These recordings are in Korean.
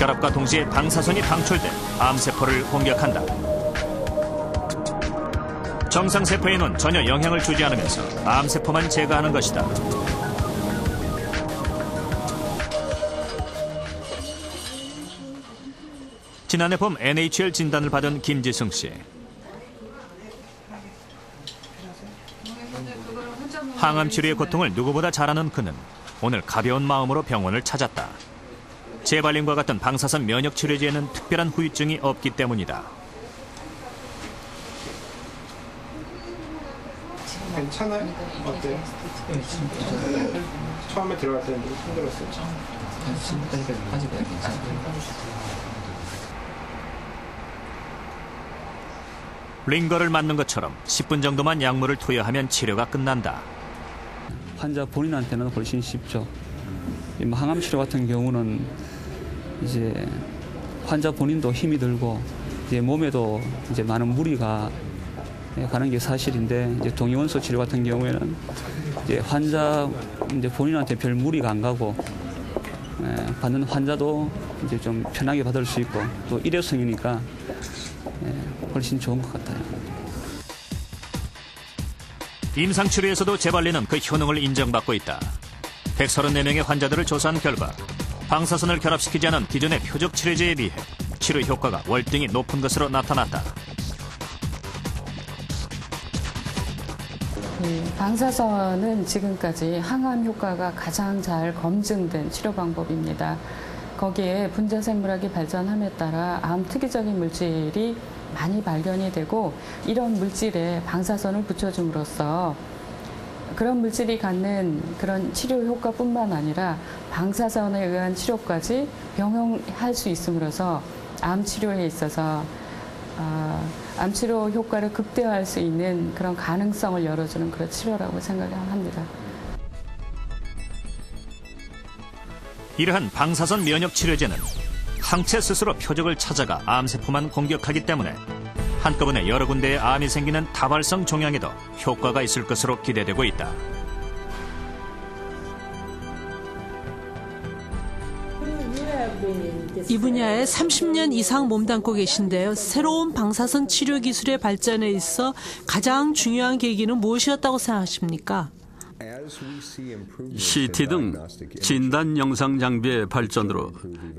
혈압과 동시에 방사선이 방출돼 암세포를 공격한다. 정상세포에는 전혀 영향을 주지 않으면서 암세포만 제거하는 것이다. 지난해 봄 NHL 진단을 받은 김지승 씨. 항암 치료의 고통을 누구보다 잘 아는 그는 오늘 가벼운 마음으로 병원을 찾았다. 제발린과 같은 방사선 면역 치료제에는 특별한 후유증이 없기 때문이다. 괜찮아요? 어때요? 처음에 들어갈 때는 좀 힘들었어요. 링거를 맞는 것처럼 10분 정도만 약물을 투여하면 치료가 끝난다. 환자 본인한테는 훨씬 쉽죠. 항암 치료 같은 경우는 이제 환자 본인도 힘이 들고 이제 몸에도 이제 많은 무리가 가는 게 사실인데, 이제 동위원소 치료 같은 경우에는 이제 환자 이제 본인한테 별 무리가 안 가고 받는 환자도 이제 좀 편하게 받을 수 있고 또 일회성이니까 훨씬 좋은 것 같아요. 임상치료에서도 제발리는 그 효능을 인정받고 있다. 134명의 환자들을 조사한 결과 방사선을 결합시키지 않은 기존의 표적 치료제에 비해 치료 효과가 월등히 높은 것으로 나타났다. 방사선은 지금까지 항암 효과가 가장 잘 검증된 치료 방법입니다. 거기에 분자생물학이 발전함에 따라 암 특이적인 물질이 많이 발견이 되고, 이런 물질에 방사선을 붙여줌으로써 그런 물질이 갖는 그런 치료 효과뿐만 아니라 방사선에 의한 치료까지 병행할 수 있음으로써 암 치료에 있어서 암 치료 효과를 극대화할 수 있는 그런 가능성을 열어주는 그런 치료라고 생각합니다. 이러한 방사선 면역 치료제는 항체 스스로 표적을 찾아가 암세포만 공격하기 때문에 한꺼번에 여러 군데에 암이 생기는 다발성 종양에도 효과가 있을 것으로 기대되고 있다. 이 분야에 30년 이상 몸담고 계신데요. 새로운 방사선 치료 기술의 발전에 있어 가장 중요한 계기는 무엇이었다고 생각하십니까? CT 등 진단 영상 장비의 발전으로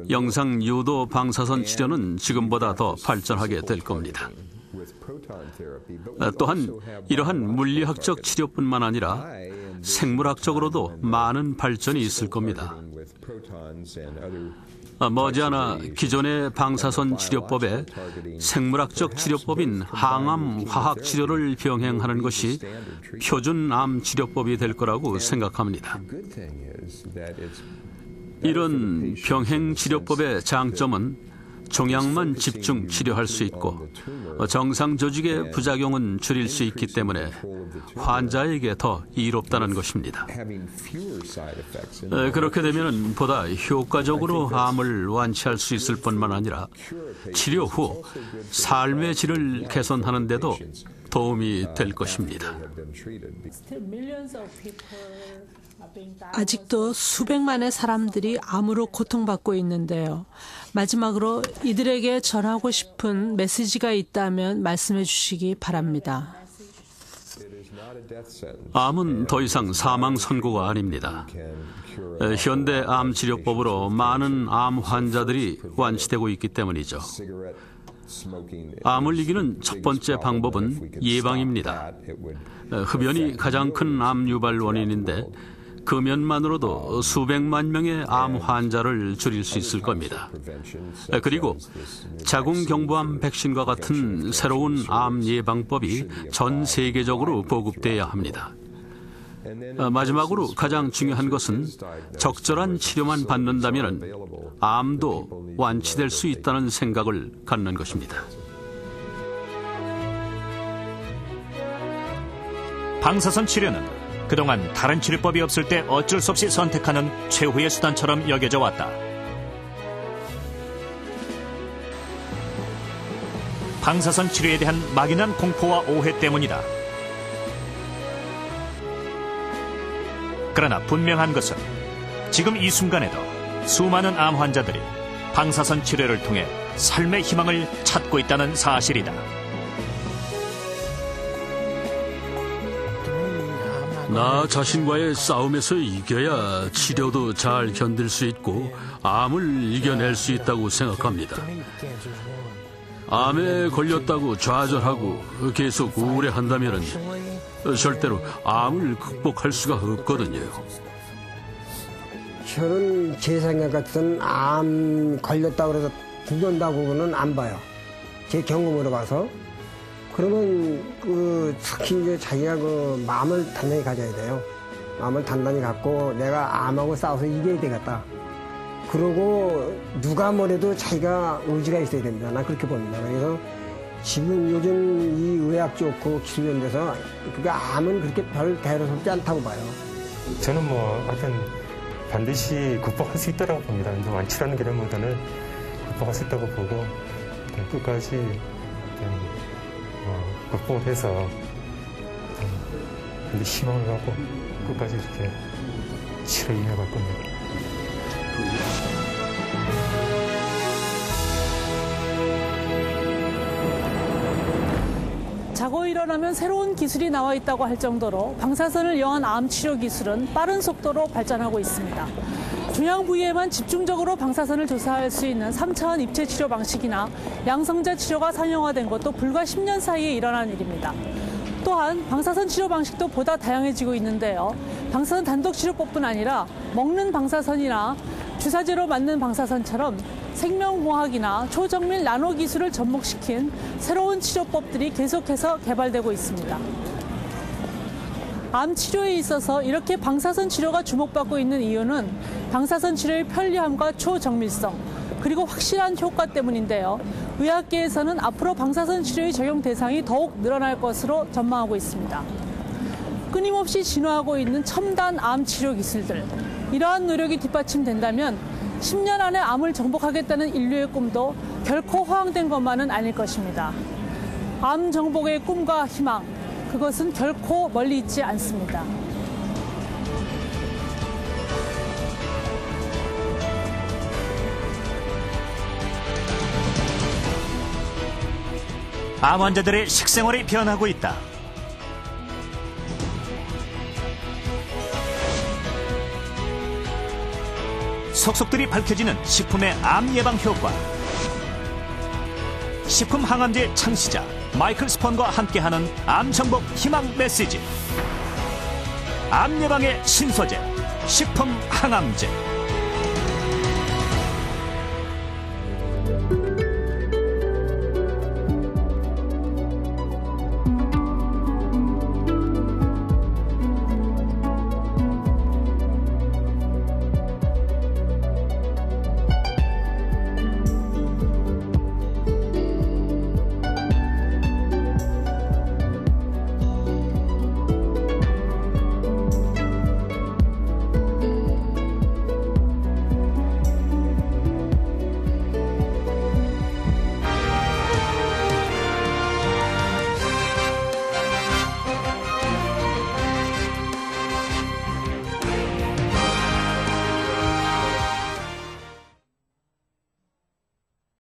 영상 유도 방사선 치료는 지금보다 더 발전하게 될 겁니다. 또한 이러한 물리학적 치료뿐만 아니라 생물학적으로도 많은 발전이 있을 겁니다. 머지않아 기존의 방사선 치료법에 생물학적 치료법인 항암 화학 치료를 병행하는 것이 표준 암 치료법이 될 거라고 생각합니다. 이런 병행 치료법의 장점은 종양만 집중 치료할 수 있고 정상 조직의 부작용은 줄일 수 있기 때문에 환자에게 더 이롭다는 것입니다. 그렇게 되면 보다 효과적으로 암을 완치할 수 있을 뿐만 아니라 치료 후 삶의 질을 개선하는 데도 도움이 될 것입니다. 아직도 수백만의 사람들이 암으로 고통받고 있는데요. 마지막으로 이들에게 전하고 싶은 메시지가 있다면 말씀해 주시기 바랍니다. 암은 더 이상 사망 선고가 아닙니다. 현대 암 치료법으로 많은 암 환자들이 완치되고 있기 때문이죠. 암을 이기는 첫 번째 방법은 예방입니다. 흡연이 가장 큰 암 유발 원인인데 금연만으로도 수백만 명의 암 환자를 줄일 수 있을 겁니다. 그리고 자궁경부암 백신과 같은 새로운 암 예방법이 전 세계적으로 보급돼야 합니다. 마지막으로 가장 중요한 것은 적절한 치료만 받는다면 암도 완치될 수 있다는 생각을 갖는 것입니다. 방사선 치료는 그동안 다른 치료법이 없을 때 어쩔 수 없이 선택하는 최후의 수단처럼 여겨져 왔다. 방사선 치료에 대한 막연한 공포와 오해 때문이다. 그러나 분명한 것은 지금 이 순간에도 수많은 암 환자들이 방사선 치료를 통해 삶의 희망을 찾고 있다는 사실이다. 나 자신과의 싸움에서 이겨야 치료도 잘 견딜 수 있고 암을 이겨낼 수 있다고 생각합니다. 암에 걸렸다고 좌절하고 계속 우울해한다면 절대로 암을 극복할 수가 없거든요. 저는 제 생각 같은 암 걸렸다고 해서 죽는다고는 안 봐요. 제 경험으로 봐서. 그러면 특히 이제 자기가 마음을 단단히 가져야 돼요. 마음을 단단히 갖고 내가 암하고 싸워서 이겨야 되겠다. 그러고 누가 뭐래도 자기가 의지가 있어야 됩니다. 난 그렇게 봅니다. 그래서 지금 요즘 이 의학 좋고 기술 연대서 암은 그렇게 별 대로롭지 않다고 봐요. 저는 하여튼 반드시 극복할 수 있다고 봅니다. 완치라는 개념보다는 극복할 수 있다고 보고 끝까지 극복을 해서 반드시 희망을 갖고 끝까지 이렇게 치료 임해갈 겁니다. 자고 일어나면 새로운 기술이 나와 있다고 할 정도로 방사선을 이용한 암 치료 기술은 빠른 속도로 발전하고 있습니다. 중앙 부위에만 집중적으로 방사선을 조사할 수 있는 3차원 입체 치료 방식이나 양성자 치료가 상용화된 것도 불과 10년 사이에 일어난 일입니다. 또한 방사선 치료 방식도 보다 다양해지고 있는데요. 방사선 단독 치료법뿐 아니라 먹는 방사선이나 주사제로 맞는 방사선처럼 생명공학이나 초정밀 나노 기술을 접목시킨 새로운 치료법들이 계속해서 개발되고 있습니다. 암 치료에 있어서 이렇게 방사선 치료가 주목받고 있는 이유는 방사선 치료의 편리함과 초정밀성, 그리고 확실한 효과 때문인데요. 의학계에서는 앞으로 방사선 치료의 적용 대상이 더욱 늘어날 것으로 전망하고 있습니다. 끊임없이 진화하고 있는 첨단 암 치료 기술들, 이러한 노력이 뒷받침된다면 10년 안에 암을 정복하겠다는 인류의 꿈도 결코 허황된 것만은 아닐 것입니다. 암 정복의 꿈과 희망, 그것은 결코 멀리 있지 않습니다. 암 환자들의 식생활이 변하고 있다. 속속들이 밝혀지는 식품의 암 예방 효과. 식품 항암제 창시자 마이클 스폰과 함께하는 암 정복 희망 메시지. 암 예방의 신소재, 식품 항암제.